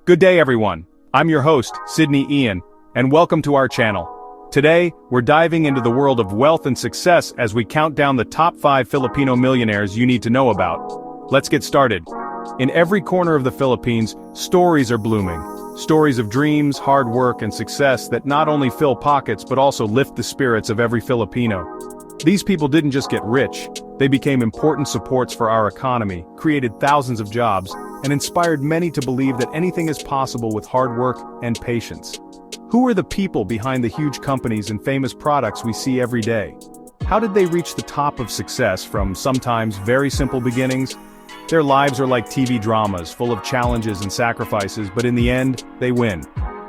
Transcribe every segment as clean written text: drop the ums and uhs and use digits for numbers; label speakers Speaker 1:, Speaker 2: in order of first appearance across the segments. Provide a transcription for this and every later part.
Speaker 1: Good day everyone, I'm your host, Sydney Ian, and welcome to our channel. Today, we're diving into the world of wealth and success as we count down the top 5 Filipino millionaires you need to know about. Let's get started. In every corner of the Philippines, stories are blooming. Stories of dreams, hard work, and success that not only fill pockets but also lift the spirits of every Filipino. These people didn't just get rich, they became important supports for our economy, created thousands of jobs, and inspired many to believe that anything is possible with hard work and patience. Who are the people behind the huge companies and famous products we see every day? How did they reach the top of success from sometimes very simple beginnings? Their lives are like TV dramas, full of challenges and sacrifices, but in the end, they win.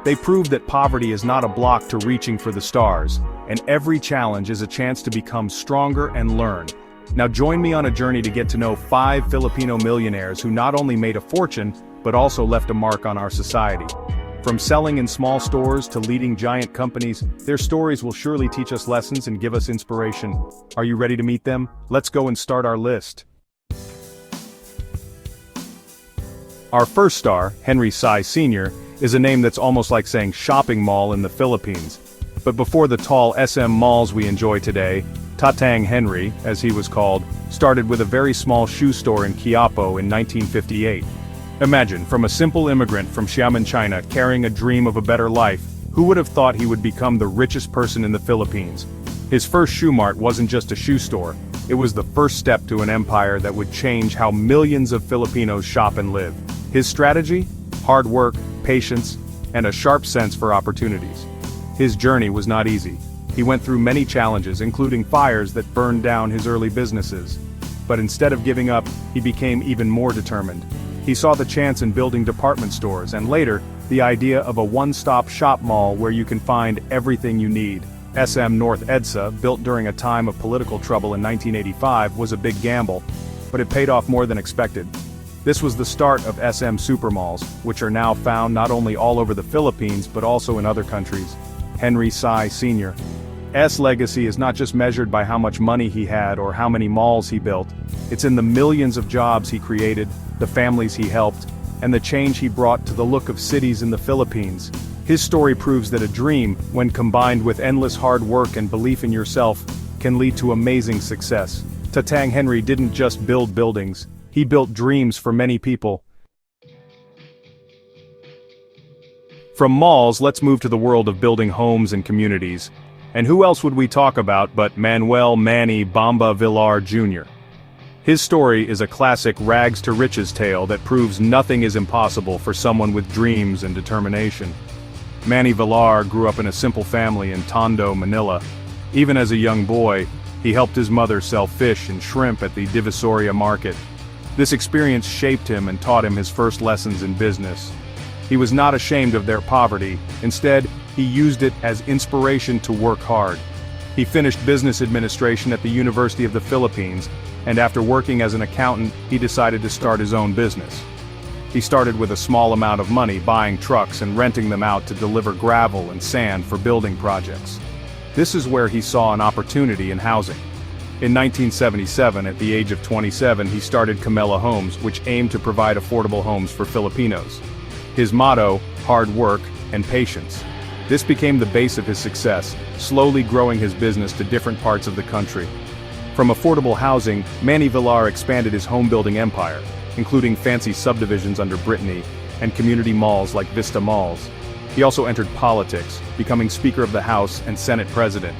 Speaker 1: They prove that poverty is not a block to reaching for the stars, and every challenge is a chance to become stronger and learn. Now join me on a journey to get to know 5 Filipino millionaires who not only made a fortune, but also left a mark on our society. From selling in small stores to leading giant companies, their stories will surely teach us lessons and give us inspiration. Are you ready to meet them? Let's go and start our list. Our first star, Henry Sy Sr., is a name that's almost like saying shopping mall in the Philippines. But before the tall SM malls we enjoy today, Tatang Henry, as he was called, started with a very small shoe store in Quiapo in 1958. Imagine, from a simple immigrant from Xiamen, China, carrying a dream of a better life, who would have thought he would become the richest person in the Philippines? His first shoe mart wasn't just a shoe store, it was the first step to an empire that would change how millions of Filipinos shop and live. His strategy? Hard work, patience, and a sharp sense for opportunities. His journey was not easy. He went through many challenges, including fires that burned down his early businesses. But instead of giving up, he became even more determined. He saw the chance in building department stores and later, the idea of a one-stop shop mall where you can find everything you need. SM North EDSA, built during a time of political trouble in 1985, was a big gamble, but it paid off more than expected. This was the start of SM supermalls, which are now found not only all over the Philippines but also in other countries. Henry Sy Sr. S legacy is not just measured by how much money he had or how many malls he built, it's in the millions of jobs he created, the families he helped, and the change he brought to the look of cities in the Philippines. His story proves that a dream, when combined with endless hard work and belief in yourself, can lead to amazing success. Tatang Henry didn't just build buildings, he built dreams for many people. From malls, let's move to the world of building homes and communities. And who else would we talk about but Manuel Manny Bamba Villar Jr. His story is a classic rags to riches tale that proves nothing is impossible for someone with dreams and determination. Manny Villar grew up in a simple family in Tondo, Manila. Even as a young boy, he helped his mother sell fish and shrimp at the Divisoria market. This experience shaped him and taught him his first lessons in business. He was not ashamed of their poverty, instead, he used it as inspiration to work hard. He finished business administration at the University of the Philippines, and after working as an accountant, he decided to start his own business. He started with a small amount of money buying trucks and renting them out to deliver gravel and sand for building projects. This is where he saw an opportunity in housing. In 1977, at the age of 27, he started Camela Homes, which aimed to provide affordable homes for Filipinos. His motto, hard work and patience. This became the base of his success, slowly growing his business to different parts of the country. From affordable housing, Manny Villar expanded his home-building empire, including fancy subdivisions under Brittany, and community malls like Vista Malls. He also entered politics, becoming Speaker of the House and Senate President.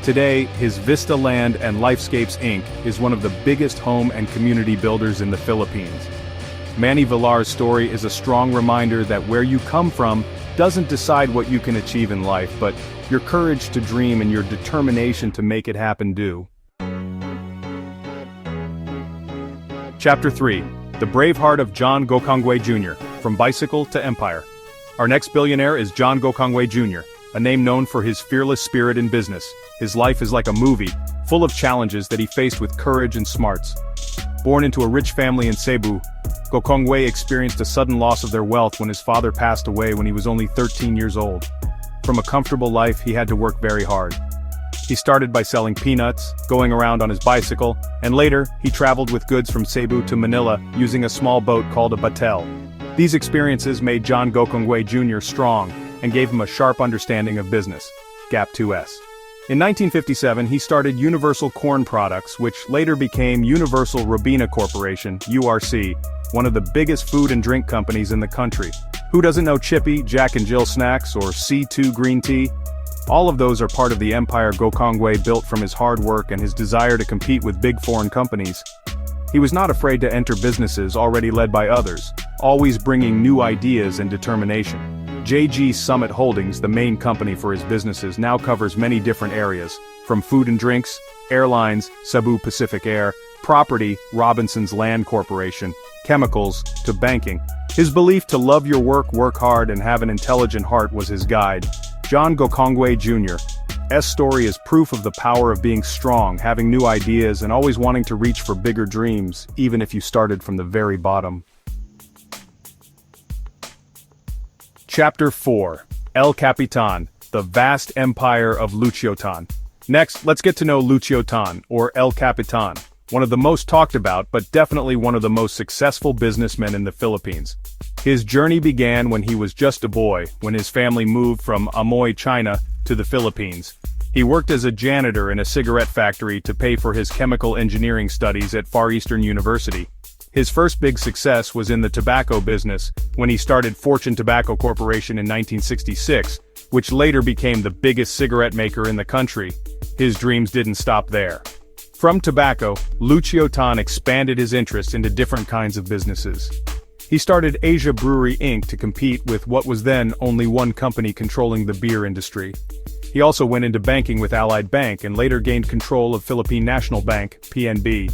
Speaker 1: Today, his Vista Land and Lifescapes Inc. is one of the biggest home and community builders in the Philippines. Manny Villar's story is a strong reminder that where you come from doesn't decide what you can achieve in life, but your courage to dream and your determination to make it happen do. Chapter 3. The Brave Heart of John Gokongwei Jr., From Bicycle to Empire. Our next billionaire is John Gokongwei Jr., a name known for his fearless spirit in business. His life is like a movie, full of challenges that he faced with courage and smarts. Born into a rich family in Cebu, Gokongwei experienced a sudden loss of their wealth when his father passed away when he was only 13 years old. From a comfortable life, he had to work very hard. He started by selling peanuts, going around on his bicycle, and later, he traveled with goods from Cebu to Manila using a small boat called a batel. These experiences made John Gokongwei Jr. strong and gave him a sharp understanding of business. Gap 2S. In 1957, he started Universal Corn Products, which later became Universal Robina Corporation, URC, one of the biggest food and drink companies in the country. Who doesn't know Chippy, Jack and Jill snacks, or C2 green tea? All of those are part of the empire Gokongwei built from his hard work and his desire to compete with big foreign companies. He was not afraid to enter businesses already led by others, always bringing new ideas and determination. JG Summit Holdings, the main company for his businesses, now covers many different areas, from food and drinks, airlines, Cebu Pacific Air, property, Robinson's Land Corporation, chemicals, to banking. His belief to love your work, work hard, and have an intelligent heart was his guide. John Gokongwei Jr.'s story is proof of the power of being strong, having new ideas, and always wanting to reach for bigger dreams, even if you started from the very bottom. Chapter 4. El Capitan, the vast empire of Luchiotan. Next, let's get to know Luchiotan, or El Capitan, one of the most talked about but definitely one of the most successful businessmen in the Philippines. His journey began when he was just a boy, when his family moved from Amoy, China, to the Philippines. He worked as a janitor in a cigarette factory to pay for his chemical engineering studies at Far Eastern University. His first big success was in the tobacco business, when he started Fortune Tobacco Corporation in 1966, which later became the biggest cigarette maker in the country. His dreams didn't stop there. From tobacco, Luchiotan expanded his interest into different kinds of businesses. He started Asia Brewery Inc. to compete with what was then only one company controlling the beer industry. He also went into banking with Allied Bank and later gained control of Philippine National Bank, PNB.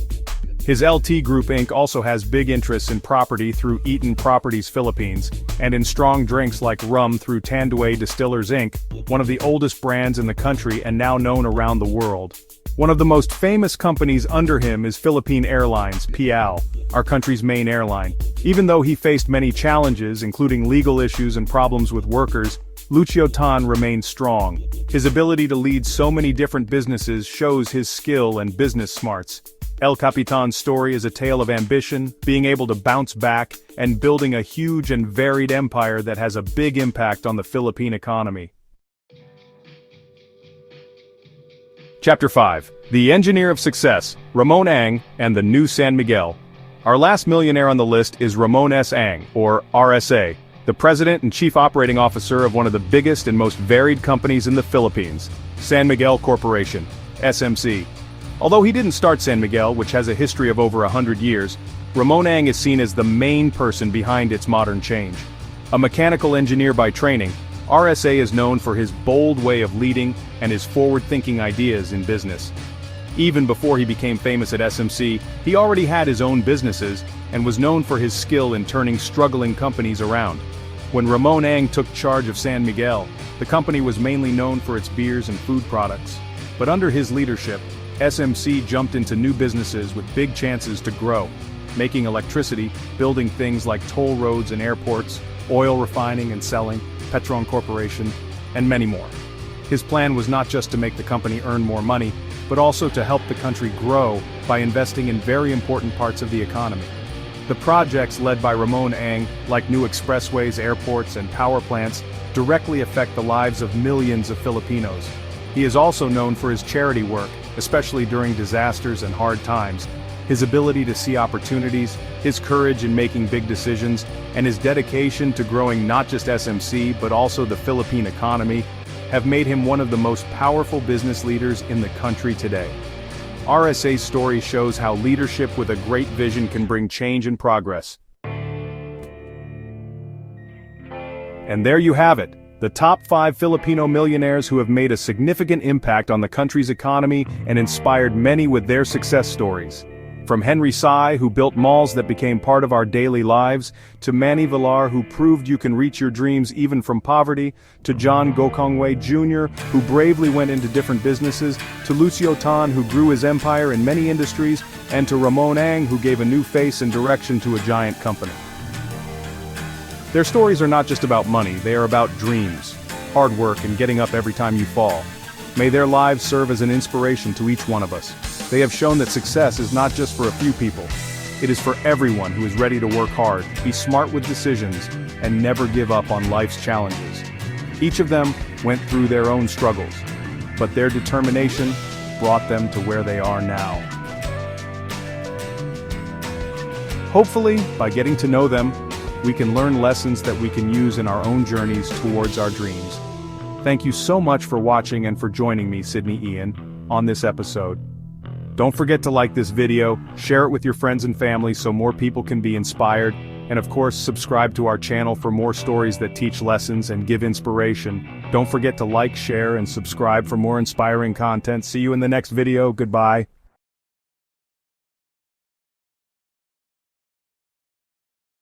Speaker 1: His LT Group Inc. also has big interests in property through Eaton Properties Philippines, and in strong drinks like rum through Tanduay Distillers Inc., one of the oldest brands in the country and now known around the world. One of the most famous companies under him is Philippine Airlines, PAL, our country's main airline. Even though he faced many challenges, including legal issues and problems with workers, Luchiotan remained strong. His ability to lead so many different businesses shows his skill and business smarts. El Capitan's story is a tale of ambition, being able to bounce back, and building a huge and varied empire that has a big impact on the Philippine economy. Chapter 5. The Engineer of Success, Ramon Ang, and the New San Miguel. Our last millionaire on the list is Ramon S. Ang, or RSA, the President and Chief Operating Officer of one of the biggest and most varied companies in the Philippines, San Miguel Corporation, SMC. Although he didn't start San Miguel, which has a history of over 100 years, Ramon Ang is seen as the main person behind its modern change. A mechanical engineer by training, RSA is known for his bold way of leading and his forward-thinking ideas in business. Even before he became famous at SMC, he already had his own businesses and was known for his skill in turning struggling companies around. When Ramon Ang took charge of San Miguel, the company was mainly known for its beers and food products. But under his leadership, SMC jumped into new businesses with big chances to grow, making electricity, building things like toll roads and airports, oil refining and selling, Petron Corporation, and many more. His plan was not just to make the company earn more money, but also to help the country grow by investing in very important parts of the economy. The projects led by Ramon Ang, like new expressways, airports, and power plants, directly affect the lives of millions of Filipinos. He is also known for his charity work, especially during disasters and hard times. His ability to see opportunities, his courage in making big decisions, and his dedication to growing not just SMC but also the Philippine economy have made him one of the most powerful business leaders in the country today. RSA's story shows how leadership with a great vision can bring change and progress. And there you have it. The top 5 Filipino millionaires who have made a significant impact on the country's economy and inspired many with their success stories. From Henry Sy, who built malls that became part of our daily lives, to Manny Villar, who proved you can reach your dreams even from poverty, to John Gokongwei Jr., who bravely went into different businesses, to Luchiotan, who grew his empire in many industries, and to Ramon Ang, who gave a new face and direction to a giant company. Their stories are not just about money, they are about dreams, hard work, and getting up every time you fall. May their lives serve as an inspiration to each one of us. They have shown that success is not just for a few people. It is for everyone who is ready to work hard, be smart with decisions, and never give up on life's challenges. Each of them went through their own struggles, but their determination brought them to where they are now. Hopefully, by getting to know them, we can learn lessons that we can use in our own journeys towards our dreams. Thank you so much for watching and for joining me, Sydney Ian, on this episode. Don't forget to like this video, share it with your friends and family so more people can be inspired, and of course subscribe to our channel for more stories that teach lessons and give inspiration. Don't forget to like, share, and subscribe for more inspiring content. See you in the next video. Goodbye.